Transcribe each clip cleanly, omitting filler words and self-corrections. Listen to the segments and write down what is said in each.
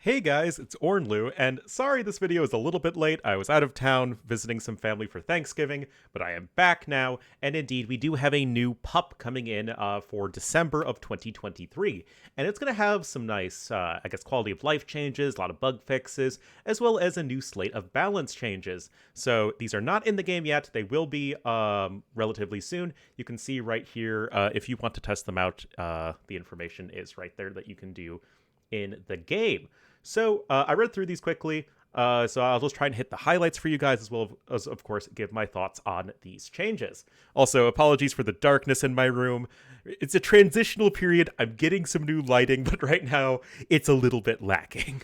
Hey guys, it's Ornlu, and sorry this video is a little bit late. I was out of town visiting some family for Thanksgiving, but I am back now, and indeed we do have a new PUP coming in for December of 2023. And it's going to have some nice, quality of life changes, a lot of bug fixes, as well as a new slate of balance changes. So these are not in the game yet. They will be relatively soon. You can see right here, if you want to test them out, the information is right there that you can do in the game. So I read through these quickly, so I'll just try and hit the highlights for you guys, as well as, of course, give my thoughts on these changes. Also, apologies for the darkness in my room. It's a transitional period. I'm getting some new lighting, but right now it's a little bit lacking.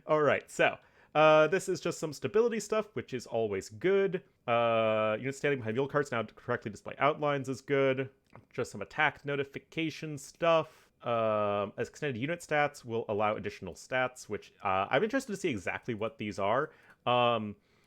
All right, so this is just some stability stuff, which is always good. Units standing behind mule carts now correctly display outlines is good. Just some attack notification stuff. As extended unit stats will allow additional stats, which I'm interested to see exactly what these are.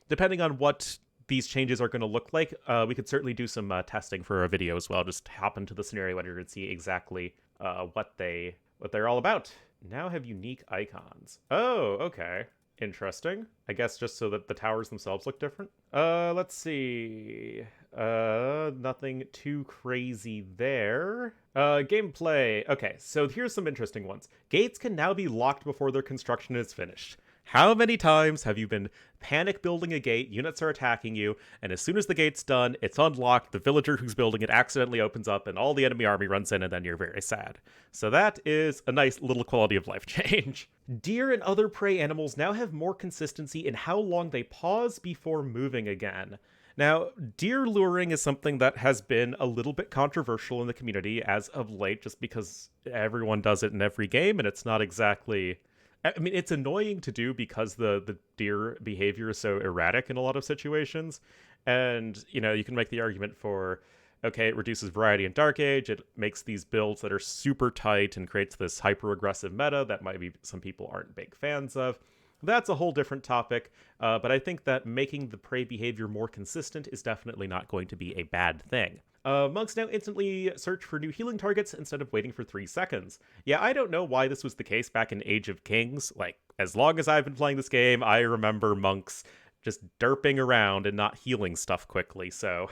Depending on what these changes are going to look like, we could certainly do some testing for a video as well. Just hop into the scenario editor and see exactly what they're all about. Now have unique icons. Oh, okay. Interesting. I guess just so that the towers themselves look different. Let's see. Nothing too crazy there. Gameplay. Okay, so here's some interesting ones. Gates can now be locked before their construction is finished. How many times have you been panic building a gate, units are attacking you, and as soon as the gate's done, it's unlocked, the villager who's building it accidentally opens up, and all the enemy army runs in, and then you're very sad. So that is a nice little quality of life change. Deer and other prey animals now have more consistency in how long they pause before moving again. Now, deer luring is something that has been a little bit controversial in the community as of late, just because everyone does it in every game, and it's not exactly... I mean, it's annoying to do because the deer behavior is so erratic in a lot of situations. And, you can make the argument for, okay, it reduces variety in Dark Age, it makes these builds that are super tight and creates this hyper-aggressive meta that maybe some people aren't big fans of. That's a whole different topic, but I think that making the prey behavior more consistent is definitely not going to be a bad thing. Monks now instantly search for new healing targets instead of waiting for 3 seconds. Yeah, I don't know why this was the case back in Age of Kings. Like, as long as I've been playing this game, I remember monks just derping around and not healing stuff quickly, so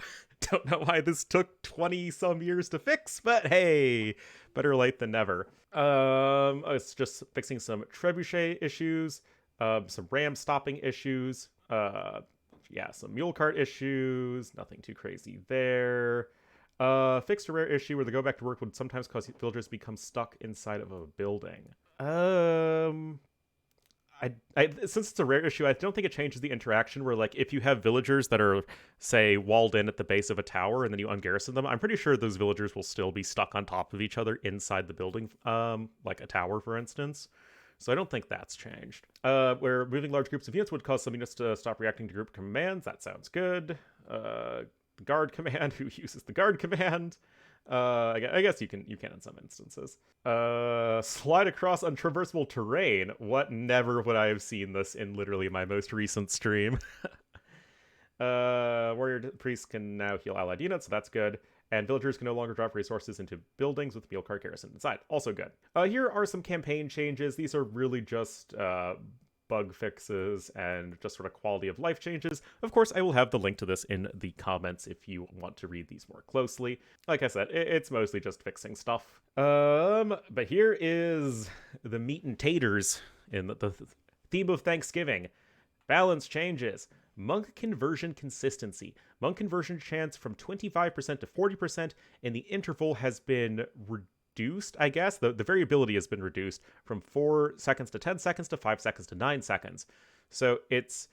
don't know why this took 20-some years to fix, but hey, better late than never. It's just fixing some trebuchet issues, some ram stopping issues, some mule cart issues, nothing too crazy there. Fixed a rare issue where the go back to work would sometimes cause villagers to become stuck inside of a building. Since it's a rare issue, I don't think it changes the interaction where, like, if you have villagers that are, say, walled in at the base of a tower and then you ungarrison them, I'm pretty sure those villagers will still be stuck on top of each other inside the building, like a tower, for instance. So I don't think that's changed. Where moving large groups of units would cause some units to stop reacting to group commands. That sounds good. The guard command, who uses the guard command? I guess you can in some instances. Slide across untraversable terrain. What? Never would I have seen this in literally my most recent stream. Warrior priests can now heal allied units, so that's good. And villagers can no longer drop resources into buildings with mule cart garrison inside. Also good. Here are some campaign changes. These are really just bug fixes and just sort of quality of life changes. Of course, I will have the link to this in the comments if you want to read these more closely. Like I said, it's mostly just fixing stuff. But here is the meat and taters in the theme of Thanksgiving. Balance changes. Monk conversion consistency. Monk conversion chance from 25% to 40%, and the interval has been reduced, I guess. The variability has been reduced from 4 seconds to 10 seconds to 5 seconds to 9 seconds. So it's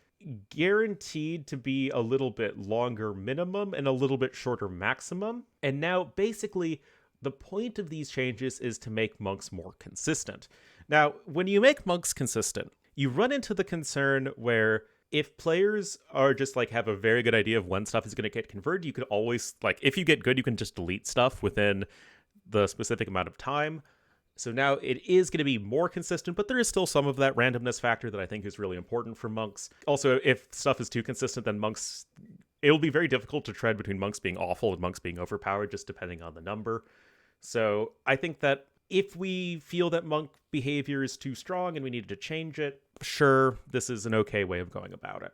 guaranteed to be a little bit longer minimum and a little bit shorter maximum. And now, basically, the point of these changes is to make monks more consistent. Now, when you make monks consistent, you run into the concern where if players are just like have a very good idea of when stuff is going to get converted, you could always, like, if you get good, you can just delete stuff within the specific amount of time. So now it is going to be more consistent, but there is still some of that randomness factor that I think is really important for monks. Also, if stuff is too consistent, then monks, it'll be very difficult to tread between monks being awful and monks being overpowered, just depending on the number. So I think that If we feel that monk behavior is too strong and we needed to change it, sure, this is an okay way of going about it.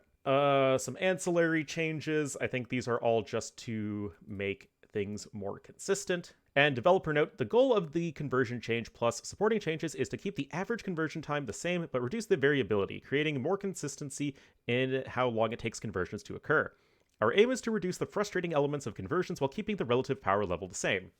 Some ancillary changes. I think these are all just to make things more consistent. And developer note, the goal of the conversion change plus supporting changes is to keep the average conversion time the same, but reduce the variability, creating more consistency in how long it takes conversions to occur. Our aim is to reduce the frustrating elements of conversions while keeping the relative power level the same.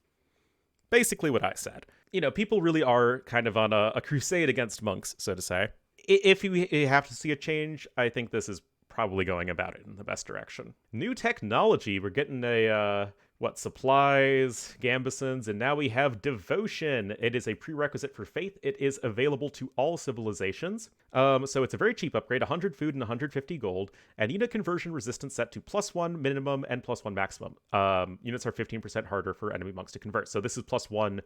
Basically what I said. You know, people really are kind of on a crusade against monks, so to say. If you have to see a change, I think this is probably going about it in the best direction. New technology. We're getting supplies, gambesons, and now we have devotion. It is a prerequisite for faith. It is available to all civilizations. So it's a very cheap upgrade, 100 food and 150 gold, and unit conversion resistance set to +1 minimum and +1 maximum. Units are 15% harder for enemy monks to convert. So this is +1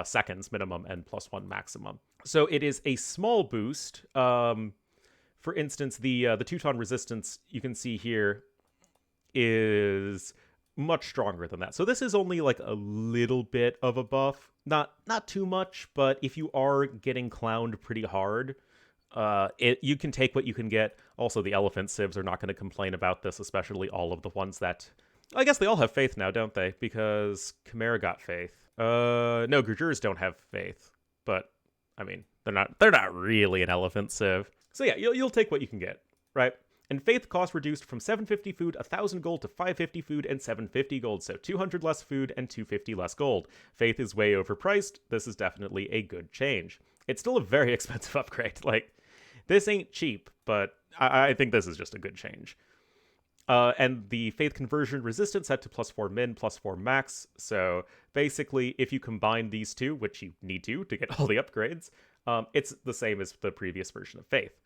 seconds minimum and +1 maximum. So it is a small boost. For instance, the Teuton resistance you can see here is much stronger than that. So this is only like a little bit of a buff. Not too much, but if you are getting clowned pretty hard, you can take what you can get. Also, the elephant civs are not going to complain about this, especially all of the ones that... I guess they all have faith now, don't they? Because Chimera got faith. No, Gurjurs don't have faith. But, I mean, they're not really an elephant civ. So yeah, you'll take what you can get, right? And faith cost reduced from 750 food, 1,000 gold to 550 food and 750 gold, so 200 less food and 250 less gold. Faith is way overpriced. This is definitely a good change. It's still a very expensive upgrade. Like, this ain't cheap, but I think this is just a good change. And the faith conversion resistance set to +4 min, +4 max. So basically, if you combine these two, which you need to get all the upgrades, it's the same as the previous version of faith.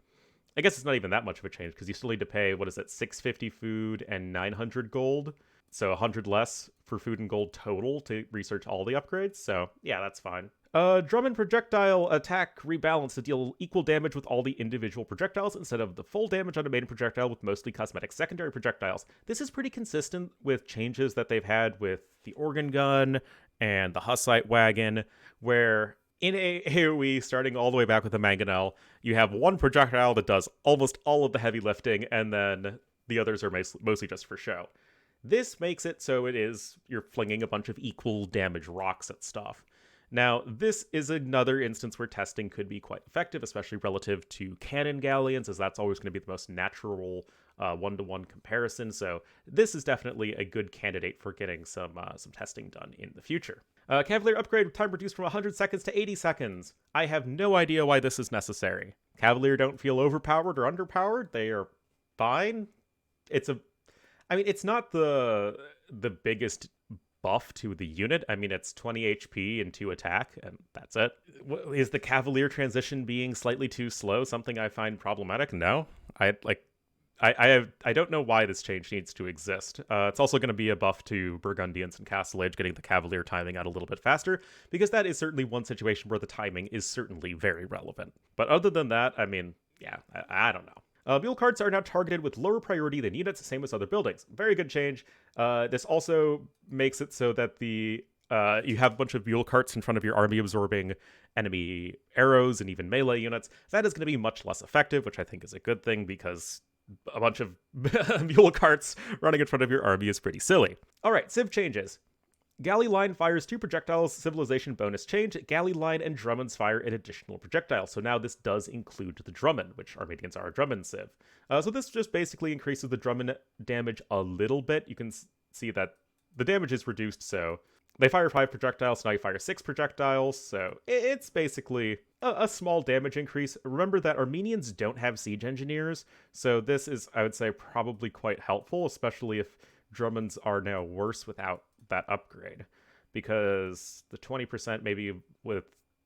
I guess it's not even that much of a change because you still need to pay, 650 food and 900 gold. So 100 less for food and gold total to research all the upgrades. So yeah, that's fine. Drum and projectile attack rebalance to deal equal damage with all the individual projectiles instead of the full damage on a main projectile with mostly cosmetic secondary projectiles. This is pretty consistent with changes that they've had with the organ gun and the Hussite wagon, where in AoE, starting all the way back with the Mangonel, you have one projectile that does almost all of the heavy lifting, and then the others are mostly just for show. This makes it so you're flinging a bunch of equal damage rocks at stuff. Now, this is another instance where testing could be quite effective, especially relative to cannon galleons, as that's always going to be the most natural one-to-one comparison. So this is definitely a good candidate for getting some testing done in the future. Cavalier upgrade time reduced from 100 seconds to 80 seconds. I have no idea why this is necessary. Cavalier don't feel overpowered or underpowered. They are fine. It's not the biggest buff to the unit. I mean, it's 20 HP and 2 attack, and that's it. Is the Cavalier transition being slightly too slow something I find problematic? No. I don't know why this change needs to exist. It's also going to be a buff to Burgundians and Castle Age, getting the Cavalier timing out a little bit faster, because that is certainly one situation where the timing is certainly very relevant. But other than that, I mean, yeah, I don't know. Mule carts are now targeted with lower priority than units, same as other buildings. Very good change. This also makes it so that you have a bunch of mule carts in front of your army absorbing enemy arrows and even melee units. That is going to be much less effective, which I think is a good thing, because a bunch of mule carts running in front of your army is pretty silly. All right, civ changes. Galley Line fires 2 projectiles, civilization bonus change. Galley Line and Drummonds fire an additional projectile. So now this does include the Drummond, which Armenians are a Drummond civ. So this just basically increases the Drummond damage a little bit. You can see that the damage is reduced, so they fire 5 projectiles, now you fire 6 projectiles, so it's basically a small damage increase. Remember that Armenians don't have siege engineers, so this is, I would say, probably quite helpful, especially if Drummonds are now worse without that upgrade, because the 20% maybe with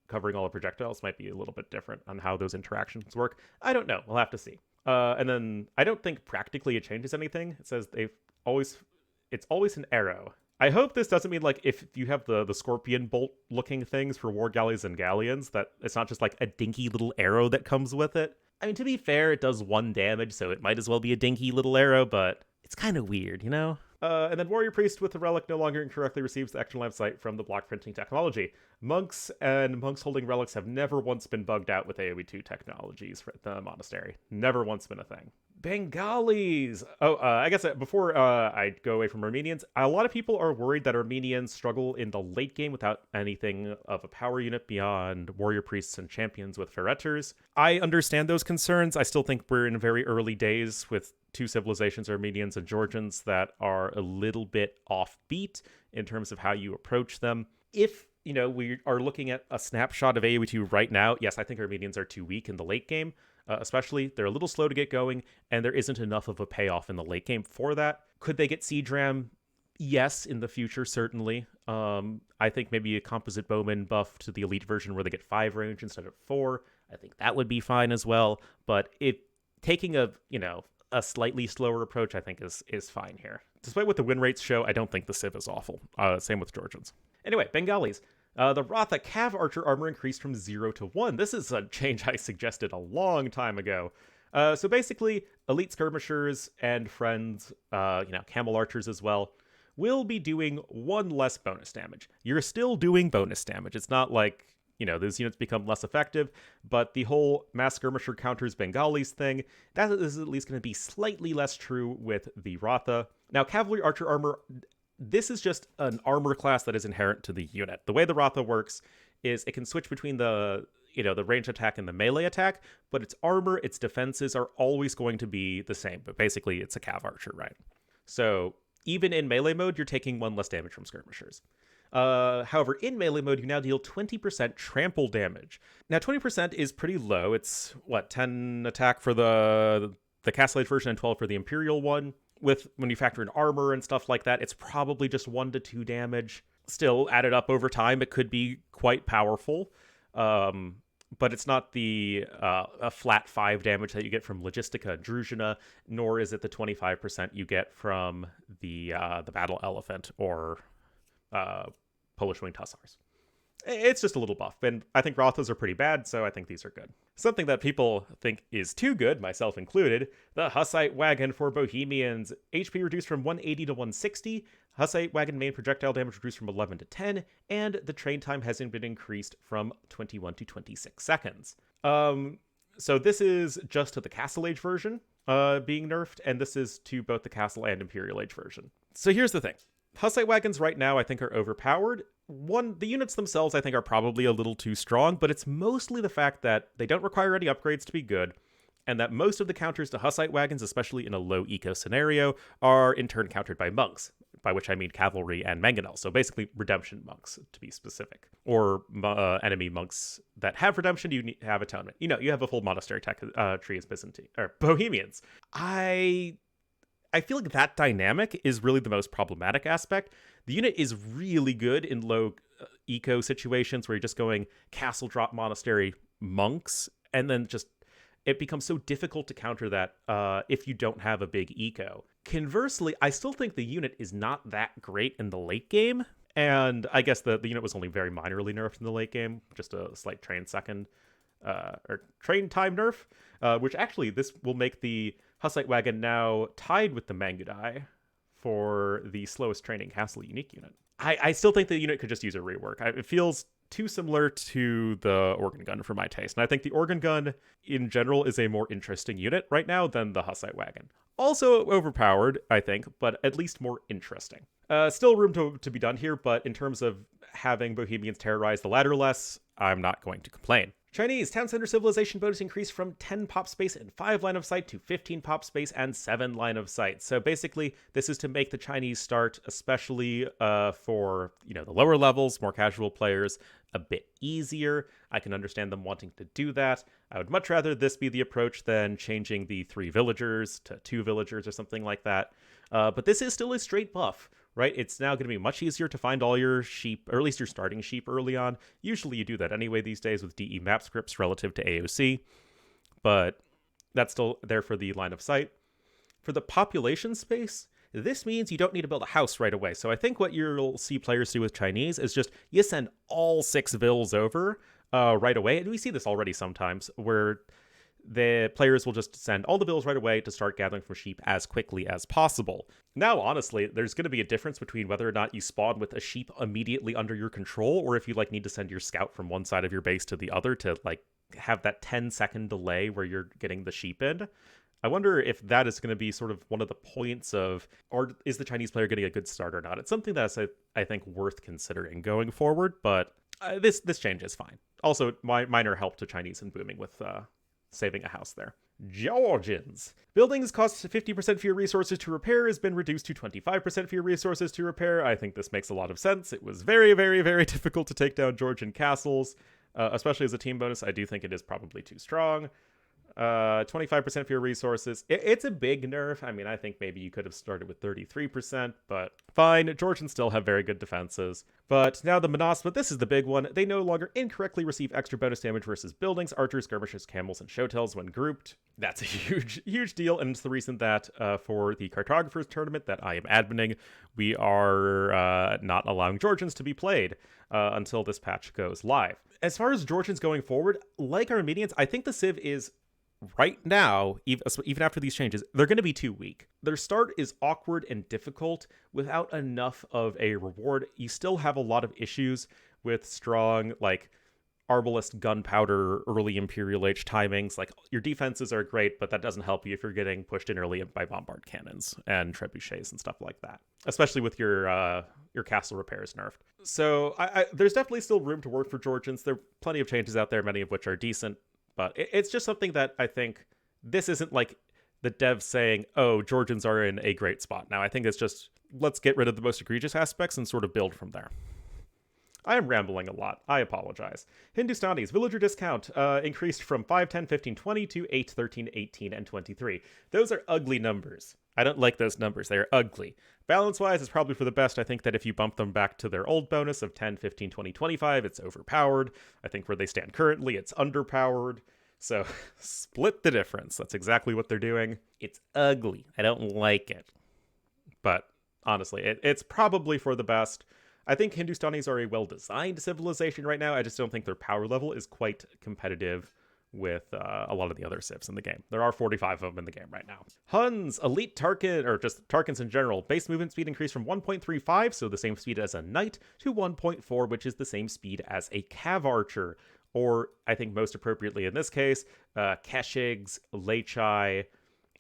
covering all the projectiles might be a little bit different on how those interactions work. I don't know. We'll have to see. And then I don't think practically it changes anything. It says it's always an arrow. I hope this doesn't mean, like, if you have the scorpion bolt looking things for war galleys and galleons, that it's not just like a dinky little arrow that comes with it. I mean, to be fair, it does 1 damage, so it might as well be a dinky little arrow, but it's kind of weird, you know? And then Warrior Priest with the Relic no longer incorrectly receives the extra line of sight from the block printing technology. Monks and monks holding relics have never once been bugged out with AoE2 technologies for the monastery. Never once been a thing. Bengalis! I guess before I go away from Armenians, a lot of people are worried that Armenians struggle in the late game without anything of a power unit beyond warrior priests and champions with ferreters. I understand those concerns. I still think we're in very early days with two civilizations, Armenians and Georgians, that are a little bit offbeat in terms of how you approach them. If we are looking at a snapshot of AoE2 right now, yes, I think Armenians are too weak in the late game. Especially, they're a little slow to get going, and there isn't enough of a payoff in the late game for that. Could they get Siege Ram? Yes, in the future, certainly. I think maybe a composite bowman buff to the elite version where they get 5 range instead of 4. I think that would be fine as well. But taking a slightly slower approach, I think is fine here. Despite what the win rates show, I don't think the Civ is awful. Same with Georgians. Anyway, Bengalis. The Ratha Cav Archer armor increased from 0 to 1. This is a change I suggested a long time ago. So basically, elite skirmishers and friends, camel archers as well, will be doing 1 less bonus damage. You're still doing bonus damage. It's not like, those units become less effective, but the whole mass skirmisher counters Bengalis thing, that is at least going to be slightly less true with the Ratha. Now, cavalry archer armor, this is just an armor class that is inherent to the unit. The way the Ratha works is it can switch between the range attack and the melee attack, but its armor, its defenses are always going to be the same. But basically, it's a cav archer, right? So even in melee mode, you're taking 1 less damage from skirmishers. However, in melee mode, you now deal 20% trample damage. Now, 20% is pretty low. It's, 10 attack for the Castle Age version and 12 for the Imperial one. When you factor in armor and stuff like that, it's probably just 1 to 2 damage. Still, added up over time, it could be quite powerful. But it's not a flat 5 damage that you get from Logistica and Druzhina, nor is it the 25% you get from the Battle Elephant or Polish Winged Hussars. It's just a little buff, and I think Rathas are pretty bad, so I think these are good. Something that people think is too good, myself included, the Hussite Wagon for Bohemians. HP reduced from 180 to 160, Hussite Wagon main projectile damage reduced from 11 to 10, and the train time hasn't been increased from 21 to 26 seconds. So this is just to the Castle Age version being nerfed, and this is to both the Castle and Imperial Age version. So here's the thing. Hussite Wagons right now, I think, are overpowered. The units themselves, I think, are probably a little too strong, but it's mostly the fact that they don't require any upgrades to be good, and that most of the counters to Hussite Wagons, especially in a low eco scenario, are in turn countered by monks, by which I mean cavalry and mangonel, so basically redemption monks, to be specific. Or enemy monks that have redemption, you have atonement. You have a full monastery tree as Byzantine, or Bohemians. I feel like that dynamic is really the most problematic aspect. The unit is really good in low eco situations where you're just going castle drop monastery monks, and then just it becomes so difficult to counter that if you don't have a big eco. Conversely, I still think the unit is not that great in the late game, and I guess the unit was only very minorly nerfed in the late game, just a slight train second, or train time nerf, which actually this will make the Hussite Wagon now tied with the Mangudai for the slowest training castle unique unit. I still think the unit could just use a rework. It feels too similar to the Organ Gun for my taste, and I think the Organ Gun in general is a more interesting unit right now than the Hussite Wagon. Also overpowered, I think, but at least more interesting. Still room to be done here, but in terms of having Bohemians terrorize the ladder less, I'm not going to complain. Chinese Town Center Civilization bonus increased from 10 pop space and 5 line of sight to 15 pop space and 7 line of sight. So basically, this is to make the Chinese start, especially for the lower levels, more casual players, a bit easier. I can understand them wanting to do that. I would much rather this be the approach than changing the 3 villagers to 2 villagers or something like that. But this is still a straight buff, right? It's now going to be much easier to find all your sheep, or at least your starting sheep early on. Usually you do that anyway these days with DE map scripts relative to AOC, but that's still there for the line of sight. For the population space, this means you don't need to build a house right away. So I think what you'll see players do with Chinese is just you send all 6 vills over right away. And we see this already sometimes where the players will just send all the bills right away to start gathering from sheep as quickly as possible. Now, honestly, there's going to be a difference between whether or not you spawn with a sheep immediately under your control, or if you need to send your scout from one side of your base to the other to have that 10-second delay where you're getting the sheep in. I wonder if that is going to be sort of one of the points of, or is the Chinese player getting a good start or not? It's something that's, I think, worth considering going forward, but this change is fine. Also, minor help to Chinese in booming with saving a house there. Georgians. Buildings cost 50% fewer resources to repair has been reduced to 25% fewer resources to repair. I think this makes a lot of sense. It was very, very, very difficult to take down Georgian castles, especially as a team bonus. I do think it is probably too strong. 25% fewer resources. It's a big nerf. I mean, I think maybe you could have started with 33%, but fine. Georgians still have very good defenses. But now the Monaspa, this is the big one. They no longer incorrectly receive extra bonus damage versus buildings, archers, skirmishers, camels, and showtails when grouped. That's a huge, huge deal, and it's the reason that for the Cartographers tournament that I am adminning, we are not allowing Georgians to be played until this patch goes live. As far as Georgians going forward, like Armenians, I think the Civ is right now, even after these changes, they're going to be too weak. Their start is awkward and difficult without enough of a reward. You still have a lot of issues with strong, Arbalest gunpowder early Imperial Age timings. Your defenses are great, but that doesn't help you if you're getting pushed in early by bombard cannons and trebuchets and stuff like that, especially with your castle repairs nerfed. So there's definitely still room to work for Georgians. There are plenty of changes out there, many of which are decent. But it's just something that I think this isn't like the devs saying, oh, Georgians are in a great spot. Now, I think it's just, let's get rid of the most egregious aspects and sort of build from there. I am rambling a lot. I apologize. Hindustanis, villager discount increased from 5, 10, 15, 20 to 8, 13, 18, and 23. Those are ugly numbers. I don't like those numbers. They are ugly. Balance-wise, it's probably for the best. I think that if you bump them back to their old bonus of 10, 15, 20, 25, it's overpowered. I think where they stand currently, it's underpowered. So split the difference. That's exactly what they're doing. It's ugly. I don't like it. But honestly, it's probably for the best. I think Hindustanis are a well-designed civilization right now. I just don't think their power level is quite competitive with a lot of the other civs in the game. There are 45 of them in the game right now. Huns, elite Tarkin, or just Tarkins in general, base movement speed increased from 1.35, so the same speed as a knight, to 1.4, which is the same speed as a cav archer. Or, I think most appropriately in this case, Keshigs, Lechai,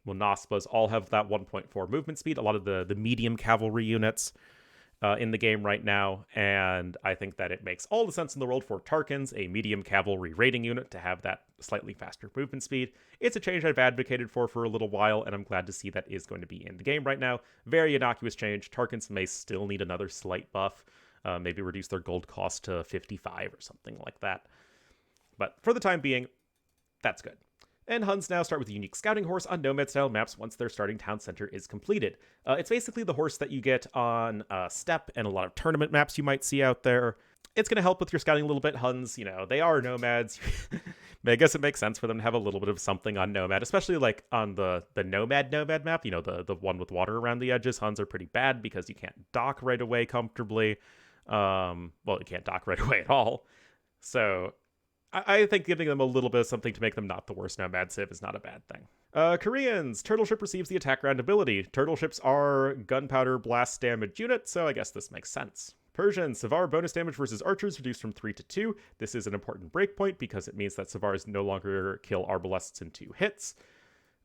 Monaspas all have that 1.4 movement speed. A lot of the medium cavalry units in the game right now, and I think that it makes all the sense in the world for Tarkins, a medium cavalry raiding unit, to have that slightly faster movement speed. It's a change I've advocated for a little while, and I'm glad to see that is going to be in the game right now. Very innocuous change. Tarkins may still need another slight buff, maybe reduce their gold cost to 55 or something like that. But for the time being, that's good. And Huns now start with a unique scouting horse on Nomad-style maps once their starting town center is completed. It's basically the horse that you get on Steppe and a lot of tournament maps you might see out there. It's going to help with your scouting a little bit. Huns, they are nomads. I guess it makes sense for them to have a little bit of something on Nomad, especially on the Nomad map, the one with water around the edges. Huns are pretty bad because you can't dock right away comfortably. Well, you can't dock right away at all. So I think giving them a little bit of something to make them not the worst Nomad Civ is not a bad thing. Koreans, Turtle Ship receives the attack round ability. Turtle Ships are gunpowder blast damage units, so I guess this makes sense. Persians, Savar bonus damage versus archers reduced from 3 to 2. This is an important breakpoint because it means that Savars no longer kill arbalests in 2 hits.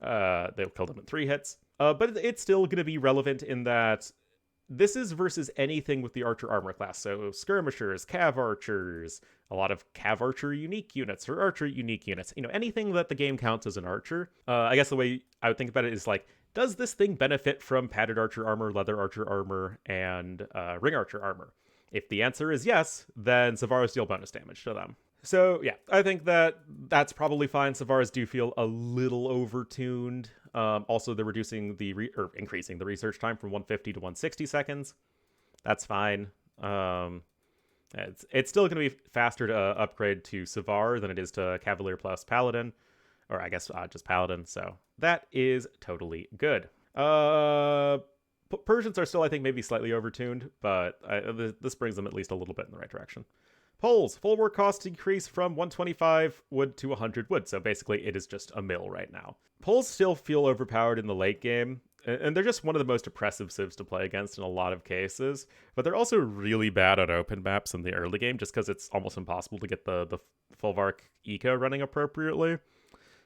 They'll kill them in 3 hits. But it's still going to be relevant in that this is versus anything with the archer armor class. So skirmishers, cav archers, a lot of cav archer unique units or archer unique units. Anything that the game counts as an archer. I guess the way I would think about it is does this thing benefit from padded archer armor, leather archer armor, and ring archer armor? If the answer is yes, then Savars deal bonus damage to them. So yeah, I think that's probably fine. Savars do feel a little overtuned. Also, they're reducing increasing the research time from 150 to 160 seconds. That's fine. It's still going to be faster to upgrade to Savar than it is to Cavalier plus Paladin, or I guess just Paladin. So that is totally good. Persians are still, I think, maybe slightly overtuned, but this brings them at least a little bit in the right direction. Poles, full work cost increase from 125 wood to 100 wood, so basically it is just a mill right now. Poles still feel overpowered in the late game, and they're just one of the most oppressive civs to play against in a lot of cases, but they're also really bad on open maps in the early game just because it's almost impossible to get the Folvark eco running appropriately.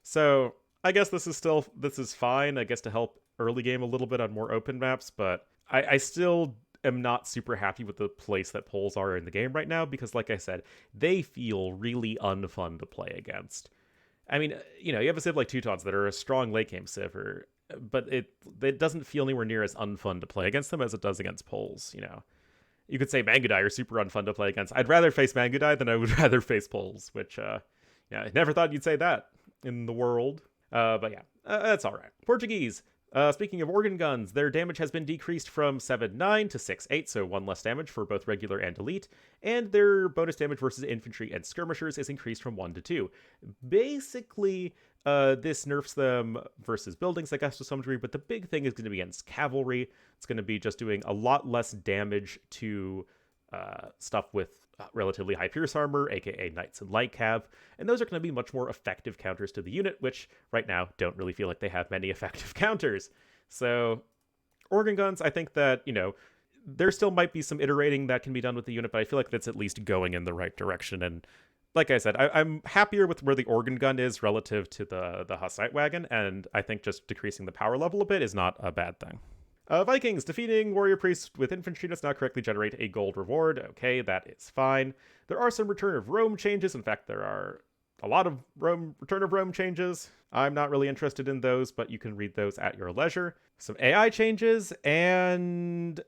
So I guess this is fine, I guess, to help early game a little bit on more open maps, but I still am not super happy with the place that poles are in the game right now because, like I said, they feel really unfun to play against. I mean, you have a civ like Teutons that are a strong late game civ, but it doesn't feel anywhere near as unfun to play against them as it does against poles. You could say Mangudai are super unfun to play against. I'd rather face Mangudai than I would rather face poles, which I never thought you'd say that in the world. But yeah, that's all right. Portuguese. Speaking of organ guns, their damage has been decreased from 7-9 to 6-8, so 1 less damage for both regular and elite, and their bonus damage versus infantry and skirmishers is increased from 1 to 2. Basically, this nerfs them versus buildings, I guess, to some degree, but the big thing is going to be against cavalry. It's going to be just doing a lot less damage to stuff with relatively high pierce armor, aka knights and light cav, and those are going to be much more effective counters to the unit, which right now don't really feel like they have many effective counters. So organ guns, I think that, there still might be some iterating that can be done with the unit, but I feel like that's at least going in the right direction. And like I said, I'm happier with where the organ gun is relative to the Hussite wagon, and I think just decreasing the power level a bit is not a bad thing. Vikings, defeating warrior priests with infantry does not correctly generate a gold reward. Okay, that is fine. There are some Return of Rome changes. In fact, there are a lot of Return of Rome changes. I'm not really interested in those, but you can read those at your leisure. Some AI changes, and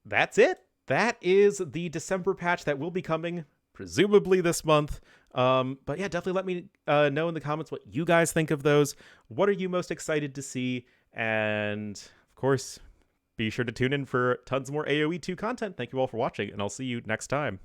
that's it. That is the December patch that will be coming, presumably this month. But yeah, definitely let me know in the comments what you guys think of those. What are you most excited to see? And of course, be sure to tune in for tons more AoE2 content. Thank you all for watching, and I'll see you next time.